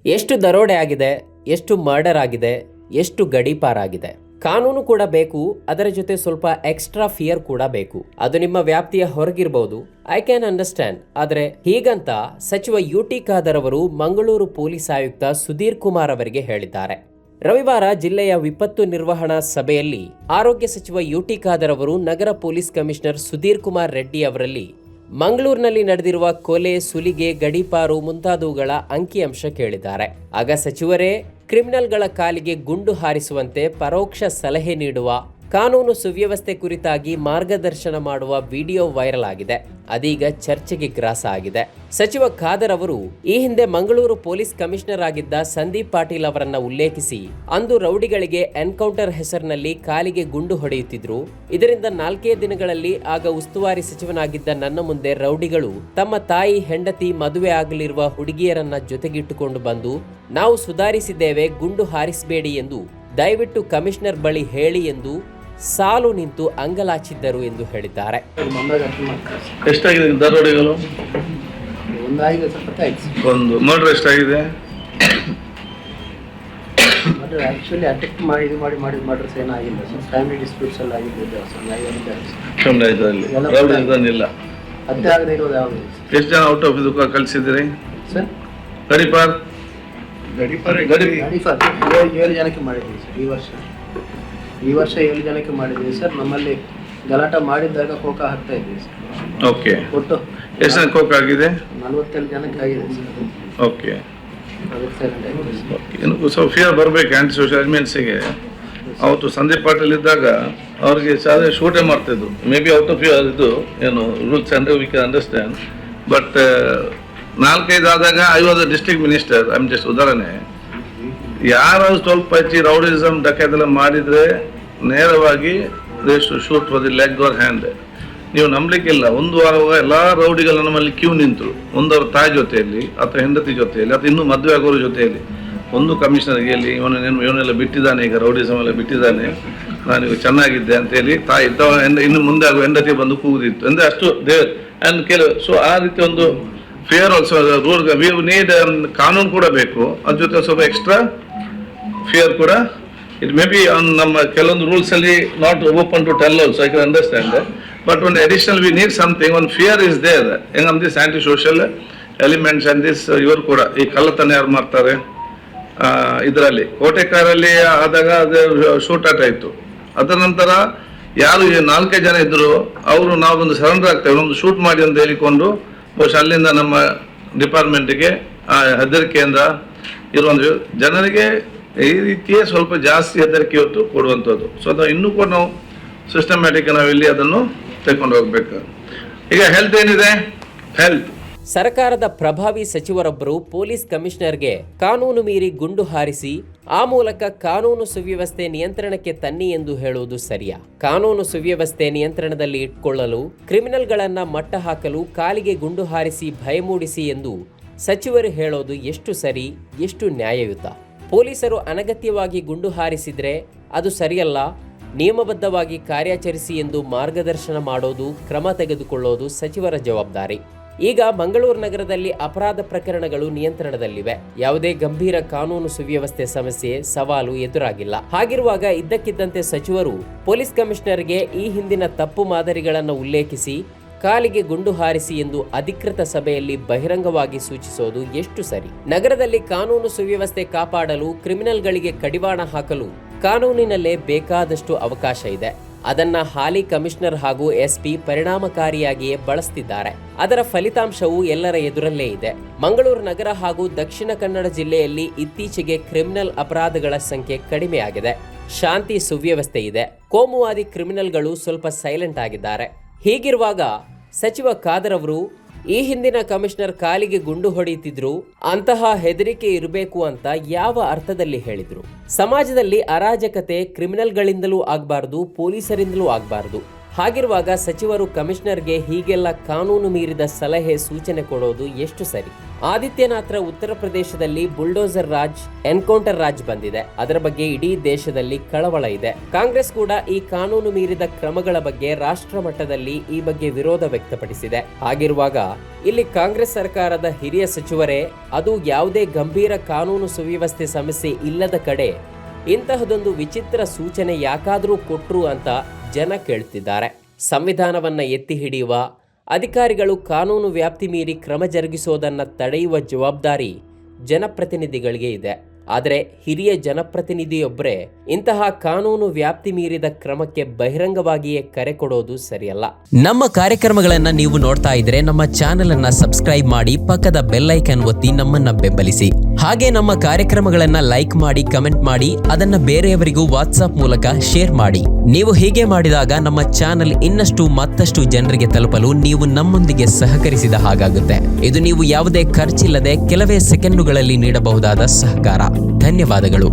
ಎಷ್ಟು ದರೋಡೆ ಆಗಿದೆ, ಎಷ್ಟು ಮರ್ಡರ್ ಆಗಿದೆ, ಎಷ್ಟು ಗಡೀಪಾರಾಗಿದೆ. ಕಾನೂನು ಕೂಡ ಬೇಕು, ಅದರ ಜೊತೆ ಸ್ವಲ್ಪ ಎಕ್ಸ್ಟ್ರಾ ಫಿಯರ್ ಕೂಡ ಬೇಕು. ಅದು ನಿಮ್ಮ ವ್ಯಾಪ್ತಿಯ ಹೊರಗಿರಬಹುದು, ಐ ಕ್ಯಾನ್ ಅಂಡರ್ಸ್ಟ್ಯಾಂಡ್. ಆದರೆ ಹೀಗಂತ ಸಚಿವ ಯುಟಿ ಖಾದರ್ ಅವರು ಮಂಗಳೂರು ಪೊಲೀಸ್ ಆಯುಕ್ತ ಸುಧೀರ್ ಕುಮಾರ್ ಅವರಿಗೆ ಹೇಳಿದ್ದಾರೆ. ರವಿವಾರ ಜಿಲ್ಲೆಯ ವಿಪತ್ತು ನಿರ್ವಹಣಾ ಸಭೆಯಲ್ಲಿ ಆರೋಗ್ಯ ಸಚಿವ ಯುಟಿ ಖಾದರ್ ಅವರು ನಗರ ಪೊಲೀಸ್ ಕಮಿಷನರ್ ಸುಧೀರ್ ಕುಮಾರ್ ರೆಡ್ಡಿ ಅವರಲ್ಲಿ ಮಂಗಳೂರಿನಲ್ಲಿ ನಡೆದಿರುವ ಕೊಲೆ, ಸುಲಿಗೆ, ಗಡೀಪಾರು ಮುಂತಾದವುಗಳ ಅಂಕಿಅಂಶ ಕೇಳಿದ್ದಾರೆ. ಆಗ ಸಚಿವರೇ ಕ್ರಿಮಿನಲ್ಗಳ ಕಾಲಿಗೆ ಗುಂಡು ಹಾರಿಸುವಂತೆ ಪರೋಕ್ಷ ಸಲಹೆ ನೀಡುವ, ಕಾನೂನು ಸುವ್ಯವಸ್ಥೆ ಕುರಿತಾಗಿ ಮಾರ್ಗದರ್ಶನ ಮಾಡುವ ವಿಡಿಯೋ ವೈರಲ್ ಆಗಿದೆ. ಅದೀಗ ಚರ್ಚೆಗೆ ಗ್ರಾಸ ಆಗಿದೆ. ಸಚಿವ ಖಾದರ್ ಅವರು ಈ ಹಿಂದೆ ಮಂಗಳೂರು ಪೊಲೀಸ್ ಕಮಿಷನರ್ ಆಗಿದ್ದ ಸಂದೀಪ್ ಪಾಟೀಲ್ ಅವರನ್ನ ಉಲ್ಲೇಖಿಸಿ, ಅಂದು ರೌಡಿಗಳಿಗೆ ಎನ್ಕೌಂಟರ್ ಹೆಸರಿನಲ್ಲಿ ಕಾಲಿಗೆ ಗುಂಡು ಹೊಡೆಯುತ್ತಿದ್ರು. ಇದರಿಂದ 4 ದಿನಗಳಲ್ಲಿ ಆಗ ಉಸ್ತುವಾರಿ ಸಚಿವನಾಗಿದ್ದ ನನ್ನ ಮುಂದೆ ರೌಡಿಗಳು ತಮ್ಮ ತಾಯಿ, ಹೆಂಡತಿ, ಮದುವೆ ಆಗಲಿರುವ ಹುಡುಗಿಯರನ್ನ ಜೊತೆಗಿಟ್ಟುಕೊಂಡು ಬಂದು, ನಾವು ಸುಧಾರಿಸಿದ್ದೇವೆ, ಗುಂಡು ಹಾರಿಸಬೇಡಿ ಎಂದು ದಯವಿಟ್ಟು ಕಮಿಷನರ್ ಬಳಿ ಹೇಳಿ ಎಂದು ಸಾಲು ನಿಂತು ಅಂಗಲಾಚಿದ್ದರು ಎಂದು ಹೇಳಿದ್ದಾರೆ. ಎಷ್ಟಾಗಿದೆ ದರೋಡೆಗಳು? ಒಂದು ಮರ್ಡರ್ ಎಷ್ಟಾಗಿದೆ? ಆಕ್ಚುಲಿ ಅಟೆಕ್ಟ್ ಮಾಡಿ ಮರ್ಡರ್ಸ್ ಏನಾಗಿಲ್ಲ ಸರ್. ಫ್ಯಾಮಿಲಿ ಡಿಸ್ಪ್ಯೂಟ್ಸ್ ಎಲ್ಲ ಆಗಿದೆ. ಅದೇ ಆಗದೆ ಇರೋದು ಯಾವುದು? ಎಷ್ಟು ಜನ ಔಟ್ ಆಫ್ ಇದು ಕಳಿಸಿದ್ರಿ ಸರ್? ಗಡಿಪಾರ್ 7 ಜನಕ್ಕೆ ಮಾಡಿದ್ದೀವಿ ಸರ್. ಈ ವರ್ಷ 7 ಜನಕ್ಕೆ ಮಾಡಿದ್ದೀವಿ ಸರ್. ನಮ್ಮಲ್ಲಿ ಗಲಾಟ ಮಾಡಿದ್ದಾಗ ಕೋಕ ಹಾಕ್ತಾ ಇದ್ದೀವಿ ಸರ್. ಓಕೆ. ಒಟ್ಟು ಎಷ್ಟು ಜನ ಕೋಕ ಆಗಿದೆ? 47 ಜನಕ್ಕೆ ಆಗಿದೆ ಸರ್. ಓಕೆ. ಸ್ವಲ್ಪ ಫಿಯರ್ ಬರಬೇಕು ಆಂಟಿ ಸೋಷಿಯಲ್ ಎಲಿಮೆಂಟ್ಸಿಗೆ. ಅವತ್ತು ಸಂದೀಪ್ ಪಾಟೀಲ್ ಇದ್ದಾಗ ಅವ್ರಿಗೆ ಶೂಟೇ ಮಾಡ್ತಿದ್ರು. ಮೇ ಬಿ ಔಟ್ ಆಫ್ ಇದು ಏನು ರೂಲ್ಸ್ ಅಂದರೆ ವಿ ಕ್ಯಾನ್ ಅಂಡರ್ಸ್ಟ್ಯಾಂಡ್. ಬಟ್ 4-5 ಆದಾಗ I was district minister. I am just ಉದಾಹರಣೆ. ಯಾರು ಸ್ವಲ್ಪ ಹೆಚ್ಚಿ ರೌಡಿಸಮ್ ಡಕಾಯತೆಲ್ಲ ಮಾಡಿದರೆ ನೇರವಾಗಿ they shoot for the leg or hand. ನೀವು ನಂಬಲಿಕ್ಕಿಲ್ಲ, 1 ವಾರ ಎಲ್ಲ ರೌಡಿಗಳು ನಮ್ಮಲ್ಲಿ ಕ್ಯೂ ನಿಂತರು. ಒಂದು ಅವ್ರ ತಾಯಿ ಜೊತೆಯಲ್ಲಿ, ಅಥವಾ ಹೆಂಡತಿ ಜೊತೆಯಲ್ಲಿ, ಅಥವಾ ಇನ್ನೂ ಮದುವೆ ಆಗೋರ ಜೊತೆಯಲ್ಲಿ. ಒಂದು ಕಮಿಷನರ್ಗೆ ಹೇಳಿ ಇವನೆಲ್ಲ ಬಿಟ್ಟಿದ್ದಾನೆ, ಈಗ ರೌಡಿಸಮ್ ಎಲ್ಲ ಬಿಟ್ಟಿದ್ದಾನೆ, ನಾನೀಗ ಚೆನ್ನಾಗಿದ್ದೆ ಅಂತೇಳಿ ತಾಯಿ ಇನ್ನು ಮುಂದೆ ಆಗುವ ಹೆಂಡತಿ ಬಂದು ಕೂಗುದಿತ್ತು. ಅಂದರೆ ಅಷ್ಟು ದೇವ್ ಆ್ಯಂಡ್ ಕೆಲವು. ಸೊ ಆ ರೀತಿ ಒಂದು fear also rule. We need ಕಾನೂನು ಕೂಡ ಬೇಕು, ಅದ್ರ ಜೊತೆ ಸ್ವಲ್ಪ ಎಕ್ಸ್ಟ್ರಾ ಫಿಯರ್ ಕೂಡ. ಇಟ್ ಮೇ ಬಿ ನಮ್ಮ ಕೆಲವೊಂದು ರೂಲ್ಸ್ ಅಲ್ಲಿ not open to tell also, I can understand. But ಒಂದು ಅಡಿಷನಲ್ ವಿ ನೀಡ್ ಸಮಥಿಂಗ್. ಒಂದು ಫಿಯರ್ ಇಸ್ ದೇರ್ ಹೆಂಗ್ this anti social elements and this. ಇವರು ಕೂಡ ಈ ಕಳ್ಳತನ ಯಾರು ಮಾಡ್ತಾರೆ ಇದರಲ್ಲಿ ಕೋಟೆಕಾರಲ್ಲಿ ಆದಾಗ ಅದು ಶೂಟ್ ಔಟ್ ಆಯಿತು. ಅದರ ನಂತರ ಯಾರು 4 ಜನ ಇದ್ರು ಅವರು ನಾವೊಂದು ಸರೆಂಡರ್ ಆಗ್ತೇವೆ, ಒಂದು ಶೂಟ್ ಮಾಡಿ ಅಂತ ಹೇಳಿಕೊಂಡು ಬಹುಶಃ ಅಲ್ಲಿಂದ ನಮ್ಮ ಡಿಪಾರ್ಟ್ಮೆಂಟ್ಗೆ ಹೆದರಿಕೆಯಿಂದ ಇರುವಂಥ ಜನರಿಗೆ ಈ ರೀತಿಯೇ ಸ್ವಲ್ಪ ಜಾಸ್ತಿ ಹೆದರಿಕೆ ಹೊತ್ತು ಕೊಡುವಂಥದ್ದು. ಸೊ ಅದು ಇನ್ನೂ ಕೂಡ ನಾವು ಸಿಸ್ಟಮ್ಯಾಟಿಕ್ ನಾವಿಲ್ಲಿ ಅದನ್ನು ತೆಗೆದುಕೊಂಡು ಹೋಗ್ಬೇಕು. ಈಗ ಹೆಲ್ತ್ ಏನಿದೆ, ಹೆಲ್ತ್ ಸರ್ಕಾರದ ಪ್ರಭಾವಿ ಸಚಿವರೊಬ್ಬರು ಪೊಲೀಸ್ ಕಮಿಷನರ್ಗೆ ಕಾನೂನು ಮೀರಿ ಗುಂಡು ಹಾರಿಸಿ ಆ ಮೂಲಕ ಕಾನೂನು ಸುವ್ಯವಸ್ಥೆ ನಿಯಂತ್ರಣಕ್ಕೆ ತನ್ನಿ ಎಂದು ಹೇಳುವುದು ಸರಿಯಾ? ಕಾನೂನು ಸುವ್ಯವಸ್ಥೆ ನಿಯಂತ್ರಣದಲ್ಲಿ ಇಟ್ಕೊಳ್ಳಲು, ಕ್ರಿಮಿನಲ್ಗಳನ್ನ ಮಟ್ಟ ಹಾಕಲು ಕಾಲಿಗೆ ಗುಂಡು ಹಾರಿಸಿ ಭಯ ಮೂಡಿಸಿ ಎಂದು ಸಚಿವರು ಹೇಳೋದು ಎಷ್ಟು ಸರಿ, ಎಷ್ಟು ನ್ಯಾಯಯುತ? ಪೊಲೀಸರು ಅನಗತ್ಯವಾಗಿ ಗುಂಡು ಹಾರಿಸಿದ್ರೆ ಅದು ಸರಿಯಲ್ಲ, ನಿಯಮಬದ್ಧವಾಗಿ ಕಾರ್ಯಾಚರಿಸಿ ಎಂದು ಮಾರ್ಗದರ್ಶನ ಮಾಡೋದು, ಕ್ರಮ ತೆಗೆದುಕೊಳ್ಳೋದು ಸಚಿವರ ಜವಾಬ್ದಾರಿ. ಈಗ ಮಂಗಳೂರು ನಗರದಲ್ಲಿ ಅಪರಾಧ ಪ್ರಕರಣಗಳು ನಿಯಂತ್ರಣದಲ್ಲಿವೆ. ಯಾವುದೇ ಗಂಭೀರ ಕಾನೂನು ಸುವ್ಯವಸ್ಥೆ ಸಮಸ್ಯೆ, ಸವಾಲು ಎದುರಾಗಿಲ್ಲ. ಹಾಗಿರುವಾಗ ಇದ್ದಕ್ಕಿದ್ದಂತೆ ಸಚಿವರು ಪೊಲೀಸ್ ಕಮಿಷನರ್ಗೆ ಈ ಹಿಂದಿನ ತಪ್ಪು ಮಾದರಿಗಳನ್ನು ಉಲ್ಲೇಖಿಸಿ ಕಾಲಿಗೆ ಗುಂಡು ಹಾರಿಸಿ ಎಂದು ಅಧಿಕೃತ ಸಭೆಯಲ್ಲಿ ಬಹಿರಂಗವಾಗಿ ಸೂಚಿಸೋದು ಎಷ್ಟು ಸರಿ? ನಗರದಲ್ಲಿ ಕಾನೂನು ಸುವ್ಯವಸ್ಥೆ ಕಾಪಾಡಲು, ಕ್ರಿಮಿನಲ್ಗಳಿಗೆ ಕಡಿವಾಣ ಹಾಕಲು ಕಾನೂನಿನಲ್ಲೇ ಬೇಕಾದಷ್ಟು ಅವಕಾಶ ಇದೆ. ಅದನ್ನ ಹಾಲಿ ಕಮಿಷನರ್ ಹಾಗೂ ಎಸ್ಪಿ ಪರಿಣಾಮಕಾರಿಯಾಗಿಯೇ ಬಳಸ್ತಿದ್ದಾರೆ. ಅದರ ಫಲಿತಾಂಶವು ಎಲ್ಲರ ಎದುರಲ್ಲೇ ಇದೆ. ಮಂಗಳೂರು ನಗರ ಹಾಗೂ ದಕ್ಷಿಣ ಕನ್ನಡ ಜಿಲ್ಲೆಯಲ್ಲಿ ಇತ್ತೀಚೆಗೆ ಕ್ರಿಮಿನಲ್ ಅಪರಾಧಗಳ ಸಂಖ್ಯೆ ಕಡಿಮೆಯಾಗಿದೆ. ಶಾಂತಿ ಸುವ್ಯವಸ್ಥೆ ಇದೆ. ಕೋಮುವಾದಿ ಕ್ರಿಮಿನಲ್ಗಳು ಸ್ವಲ್ಪ ಸೈಲೆಂಟ್ ಆಗಿದ್ದಾರೆ. ಹೀಗಿರುವಾಗ ಸಚಿವ ಖಾದರ್ ಅವರು ಈ ಹಿಂದಿನ ಕಮಿಷನರ್ ಕಾಲಿಗೆ ಗುಂಡು ಹೊಡೆಯುತ್ತಿದ್ರು, ಅಂತಹ ಹೆದರಿಕೆ ಇರಬೇಕು ಅಂತ ಯಾವ ಅರ್ಥದಲ್ಲಿ ಹೇಳಿದ್ರು? ಸಮಾಜದಲ್ಲಿ ಅರಾಜಕತೆ ಕ್ರಿಮಿನಲ್ಗಳಿಂದಲೂ ಆಗಬಾರ್ದು, ಪೊಲೀಸರಿಂದಲೂ ಆಗಬಾರ್ದು. ಹಾಗಿರುವಾಗ ಸಚಿವರು ಕಮಿಷನರ್ಗೆ ಹೀಗೆಲ್ಲ ಕಾನೂನು ಮೀರಿದ ಸಲಹೆ ಸೂಚನೆ ಕೊಡೋದು ಎಷ್ಟು ಸರಿ? ಆದಿತ್ಯನಾಥ್ರ ಉತ್ತರ ಪ್ರದೇಶದಲ್ಲಿ ಬುಲ್ಡೋಸರ್ ರಾಜ್, ಎನ್ಕೌಂಟರ್ ರಾಜ್ ಬಂದಿದೆ. ಅದರ ಬಗ್ಗೆ ಇಡೀ ದೇಶದಲ್ಲಿ ಕಳವಳ ಇದೆ. ಕಾಂಗ್ರೆಸ್ ಕೂಡ ಈ ಕಾನೂನು ಮೀರಿದ ಕ್ರಮಗಳ ಬಗ್ಗೆ ರಾಷ್ಟ್ರ ಮಟ್ಟದಲ್ಲಿ ಈ ಬಗ್ಗೆ ವಿರೋಧ ವ್ಯಕ್ತಪಡಿಸಿದೆ. ಹಾಗಿರುವಾಗ ಇಲ್ಲಿ ಕಾಂಗ್ರೆಸ್ ಸರ್ಕಾರದ ಹಿರಿಯ ಸಚಿವರೇ, ಅದು ಯಾವುದೇ ಗಂಭೀರ ಕಾನೂನು ಸುವ್ಯವಸ್ಥೆ ಸಮಸ್ಯೆ ಇಲ್ಲದ ಕಡೆ ಇಂತಹದೊಂದು ವಿಚಿತ್ರ ಸೂಚನೆ ಯಾಕಾದರೂ ಕೊಟ್ರು ಅಂತ ಜನ ಕೇಳ್ತಿದ್ದಾರೆ. ಸಂವಿಧಾನವನ್ನ ಎತ್ತಿ ಹಿಡಿಯುವ ಅಧಿಕಾರಿಗಳು ಕಾನೂನು ವ್ಯಾಪ್ತಿ ಮೀರಿ ಕ್ರಮ ಜರುಗಿಸೋದನ್ನ ತಡೆಯುವ ಜವಾಬ್ದಾರಿ ಜನಪ್ರತಿನಿಧಿಗಳಿಗೆ ಇದೆ. ಆದರೆ ಹಿರಿಯ ಜನಪ್ರತಿನಿಧಿಯೊಬ್ಬರೇ ಇಂತಹ ಕಾನೂನು ವ್ಯಾಪ್ತಿ ಮೀರಿದ ಕ್ರಮಕ್ಕೆ ಬಹಿರಂಗವಾಗಿಯೇ ಕರೆ ಕೊಡೋದು ಸರಿಯಲ್ಲ. ನಮ್ಮ ಕಾರ್ಯಕ್ರಮಗಳನ್ನ ನೀವು ನೋಡ್ತಾ ಇದ್ರೆ ನಮ್ಮ ಚಾನೆಲ್ ಅನ್ನ ಸಬ್ಸ್ಕ್ರೈಬ್ ಮಾಡಿ, ಪಕ್ಕದ ಬೆಲ್ ಐಕಾನ್ ಒತ್ತಿ ನಮ್ಮನ್ನ ಬೆಂಬಲಿಸಿ. ಹಾಗೆ ನಮ್ಮ ಕಾರ್ಯಕ್ರಮಗಳನ್ನ ಲೈಕ್ ಮಾಡಿ, ಕಮೆಂಟ್ ಮಾಡಿ, ಅದನ್ನ ಬೇರೆಯವರಿಗೂ ವಾಟ್ಸ್ಆಪ್ ಮೂಲಕ ಶೇರ್ ಮಾಡಿ. ನೀವು ಹೀಗೆ ಮಾಡಿದಾಗ ನಮ್ಮ ಚಾನೆಲ್ ಇನ್ನಷ್ಟು ಮತ್ತಷ್ಟು ಜನರಿಗೆ ತಲುಪಲು ನೀವು ನಮ್ಮೊಂದಿಗೆ ಸಹಕರಿಸಿದ ಹಾಗಾಗುತ್ತೆ. ಇದು ನೀವು ಯಾವುದೇ ಖರ್ಚಿಲ್ಲದೆ ಕೆಲವೇ ಸೆಕೆಂಡುಗಳಲ್ಲಿ ನೀಡಬಹುದಾದ ಸಹಕಾರ. ಧನ್ಯವಾದಗಳು.